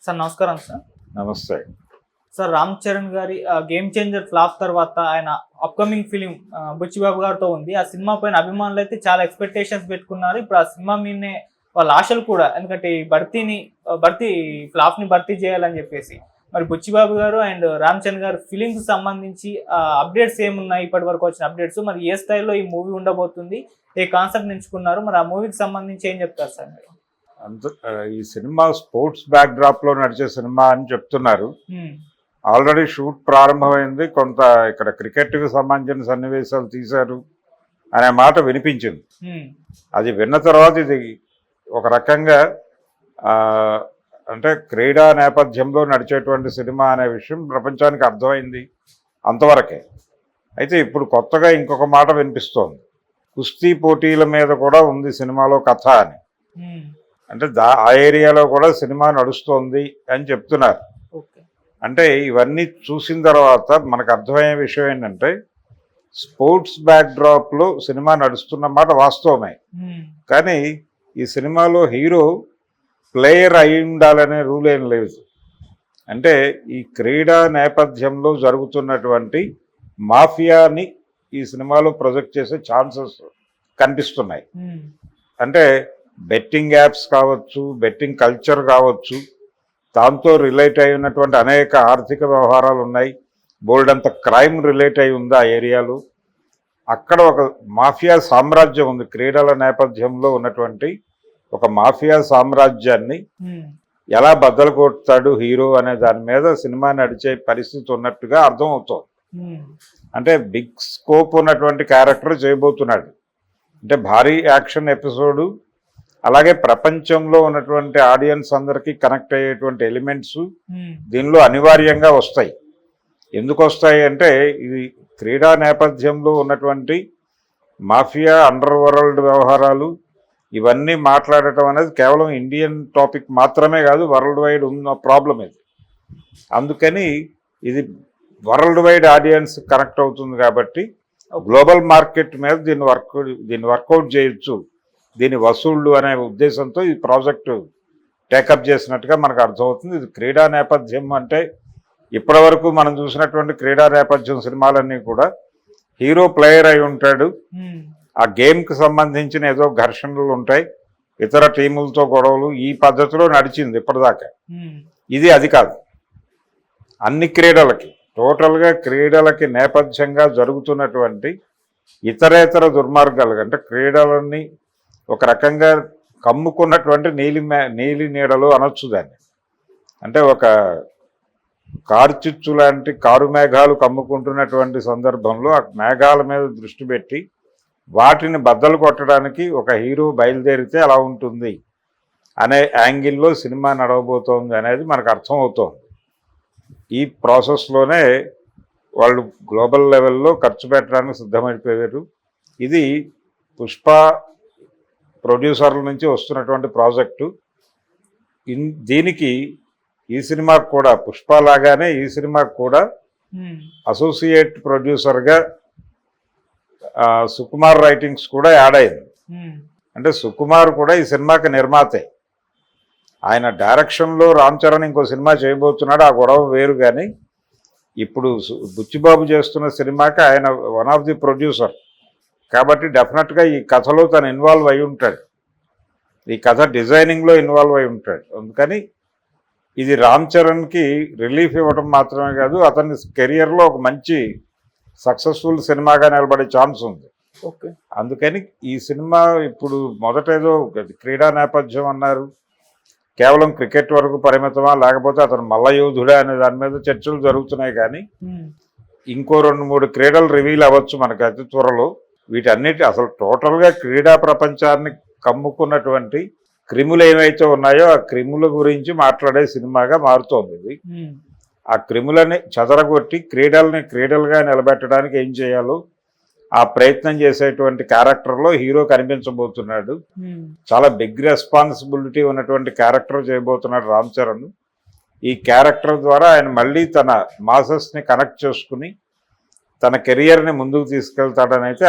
Sir నమస్కారం sir. నమస్తే. Sir Ram Charan గారి గేమ్ చేంజర్ ఫ్లాప్ తర్వాత ఆయన అప్కమింగ్ ఫిలిం బుచ్చిబాబు గారితో ఉంది. ఆ సినిమా పైన అభిమానులు అయితే చాలా ఎక్స్పెక్టేషన్స్ పెట్టుకున్నారు. ఇప్పుడు ఆ సినిమా మీదనే వాళ్ళ ఆశలు కూడా, ఎందుకంటే ఈ ఫ్లాప్ ని భర్తీ చేయాలని చెప్పేసి. మరి బుచ్చిబాబు గారు అండ్ రామ్ చరణ్ గారు ఫిలింకి సంబంధించి అప్డేట్స్ ఏమున్నాయి, ఇప్పటి వరకు వచ్చిన అప్డేట్స్, మరి ఏ స్థాయిలో ఈ మూవీ ఉండబోతుంది, ఏ కాన్సెప్ట్ ఎంచుకున్నారు, మరి ఆ మూవీకి సంబంధించి ఏం చెప్తారు సార్ మీరు? ఈ సినిమా స్పోర్ట్స్ బ్యాక్ డ్రాప్ లో నడిచే సినిమా అని చెప్తున్నారు. ఆల్రెడీ షూట్ ప్రారంభమైంది. కొంత ఇక్కడ క్రికెట్ కి సంబంధించిన సన్నివేశాలు తీశారు అనే మాట వినిపించింది. అది విన్న తర్వాత ఇది ఒక రకంగా అంటే క్రీడా నేపథ్యంలో నడిచేటువంటి సినిమా అనే విషయం ప్రపంచానికి అర్థమైంది అంతవరకే. అయితే ఇప్పుడు కొత్తగా ఇంకొక మాట వినిపిస్తోంది, కుస్తీ పోటీల మీద కూడా ఉంది సినిమాలో కథ అని. అంటే ఆ ఏరియాలో కూడా సినిమా నడుస్తోంది అని చెప్తున్నారు. అంటే ఇవన్నీ చూసిన తర్వాత మనకు అర్థమయ్యే విషయం ఏంటంటే, స్పోర్ట్స్ బ్యాక్ డ్రాప్లో సినిమా నడుస్తున్న మాట వాస్తవమే. కానీ ఈ సినిమాలో హీరో ప్లేయర్ అయి ఉండాలనే రూల్ ఏం లేదు. అంటే ఈ క్రీడా నేపథ్యంలో జరుగుతున్నటువంటి మాఫియాని ఈ సినిమాలో ప్రొజెక్ట్ చేసే ఛాన్సెస్ కనిపిస్తున్నాయి. అంటే బెట్టింగ్ యాప్స్ కావచ్చు, బెట్టింగ్ కల్చర్ కావచ్చు, దాంతో రిలేట్ అయి ఉన్నటువంటి అనేక ఆర్థిక వ్యవహారాలు ఉన్నాయి. బోల్డ్ అంత క్రైమ్ రిలేట్ అయి ఉంది ఆ ఏరియాలో. అక్కడ ఒక మాఫియా సామ్రాజ్యం ఉంది. క్రీడల నేపథ్యంలో ఉన్నటువంటి ఒక మాఫియా సామ్రాజ్యాన్ని ఎలా బద్దలు కొడతాడు హీరో అనే దాని మీద సినిమా నడిచే పరిస్థితి ఉన్నట్టుగా అర్థం అవుతోంది. అంటే బిగ్ స్కోప్ ఉన్నటువంటి క్యారెక్టర్ చేయబోతున్నాడు. అంటే భారీ యాక్షన్ ఎపిసోడు, అలాగే ప్రపంచంలో ఉన్నటువంటి ఆడియన్స్ అందరికీ కనెక్ట్ అయ్యేటువంటి ఎలిమెంట్స్ దీనిలో అనివార్యంగా వస్తాయి. ఎందుకు వస్తాయి అంటే, ఇది క్రీడా నేపథ్యంలో ఉన్నటువంటి మాఫియా, అండర్ వరల్డ్ వ్యవహారాలు ఇవన్నీ మాట్లాడటం అనేది కేవలం ఇండియన్ టాపిక్ మాత్రమే కాదు, వరల్డ్ వైడ్ ఉన్న ప్రాబ్లం ఇది. అందుకని ఇది వరల్డ్ వైడ్ ఆడియన్స్ కనెక్ట్ అవుతుంది కాబట్టి గ్లోబల్ మార్కెట్ మీద దీన్ని వర్కౌట్ చేయొచ్చు, దీని వసూళ్లు అనే ఉద్దేశంతో ఈ ప్రాజెక్టు టేకప్ చేసినట్టుగా మనకు అర్థమవుతుంది. ఇది క్రీడా నేపథ్యం అంటే, ఇప్పటి వరకు మనం చూసినటువంటి క్రీడా నేపథ్యం సినిమాలన్నీ కూడా హీరో ప్లేయర్ అయి ఉంటాడు, ఆ గేమ్కి సంబంధించిన ఏదో ఘర్షణలు ఉంటాయి, ఇతర టీములతో గొడవలు, ఈ పద్ధతిలో నడిచింది ఇప్పటిదాకా. ఇది అది కాదు. అన్ని క్రీడలకి, టోటల్గా క్రీడలకి నేపథ్యంగా జరుగుతున్నటువంటి ఇతరేతర దుర్మార్గాలు, అంటే క్రీడలన్నీ ఒక రకంగా కమ్ముకున్నటువంటి నీలి నీడలు అనొచ్చు దాన్ని. అంటే ఒక కార్చిచ్చు లాంటి కారు మేఘాలు కమ్ముకుంటున్నటువంటి సందర్భంలో ఆ మేఘాల మీద దృష్టి పెట్టి వాటిని బద్దలు కొట్టడానికి ఒక హీరో బయలుదేరితే అలా ఉంటుంది అనే యాంగిల్లో సినిమా నడవబోతోంది అనేది మనకు అర్థమవుతోంది. ఈ ప్రాసెస్లోనే వాళ్ళు గ్లోబల్ లెవెల్లో ఖర్చు పెట్టడానికి సిద్ధమైపోయారు. ఇది పుష్ప ప్రొడ్యూసర్ల నుంచి వస్తున్నటువంటి ప్రాజెక్టు. దీనికి ఈ సినిమాకు కూడా, పుష్ప లాగానే ఈ సినిమాకు కూడా అసోసియేట్ ప్రొడ్యూసర్గా సుకుమార్ రైటింగ్స్ కూడా యాడ్ అయింది. అంటే సుకుమార్ కూడా ఈ సినిమాకి నిర్మాతే. ఆయన డైరెక్షన్లో రామ్ చరణ్ ఇంకో సినిమా చేయబోతున్నాడు, ఆ గొడవ వేరు. కానీ ఇప్పుడు బుచ్చిబాబు చేస్తున్న సినిమాకి ఆయన వన్ ఆఫ్ ది ప్రొడ్యూసర్ కాబట్టి డెఫినెట్గా ఈ కథలో తను ఇన్వాల్వ్ అయి ఉంటాడు, ఈ కథ డిజైనింగ్లో ఇన్వాల్వ్ అయి ఉంటాడు. అందుకని ఇది రామ్ చరణ్కి రిలీఫ్ ఇవ్వడం మాత్రమే కాదు, అతని కెరియర్లో ఒక మంచి సక్సెస్ఫుల్ సినిమాగా నిలబడే ఛాన్స్ ఉంది. అందుకని ఈ సినిమా ఇప్పుడు మొదటేదో క్రీడా నేపథ్యం అన్నారు, కేవలం క్రికెట్ వరకు పరిమితమా లేకపోతే అతను మల్లయోధుడా అనే దాని మీద చర్చలు జరుగుతున్నాయి. కానీ ఇంకో 2-3 క్రీడలు రివీల్ అవ్వచ్చు మనకు అతి త్వరలో. వీటన్నిటి అసలు టోటల్గా క్రీడా ప్రపంచాన్ని కమ్ముకున్నటువంటి క్రిములు ఏవైతే ఉన్నాయో ఆ క్రిముల గురించి మాట్లాడే సినిమాగా మారుతోంది ఇది. ఆ క్రిములని చెదరగొట్టి క్రీడల్ని క్రీడలుగా నిలబెట్టడానికి ఏం చేయాలో ఆ ప్రయత్నం చేసేటువంటి క్యారెక్టర్లో హీరో కనిపించబోతున్నాడు. చాలా బిగ్ రెస్పాన్సిబిలిటీ ఉన్నటువంటి క్యారెక్టర్ చేయబోతున్నాడు రామ్ చరణ్. ఈ క్యారెక్టర్ ద్వారా ఆయన మళ్ళీ తన మాసెస్ని కనెక్ట్ చేసుకుని తన కెరియర్ని ముందుకు తీసుకెళ్తాడని అయితే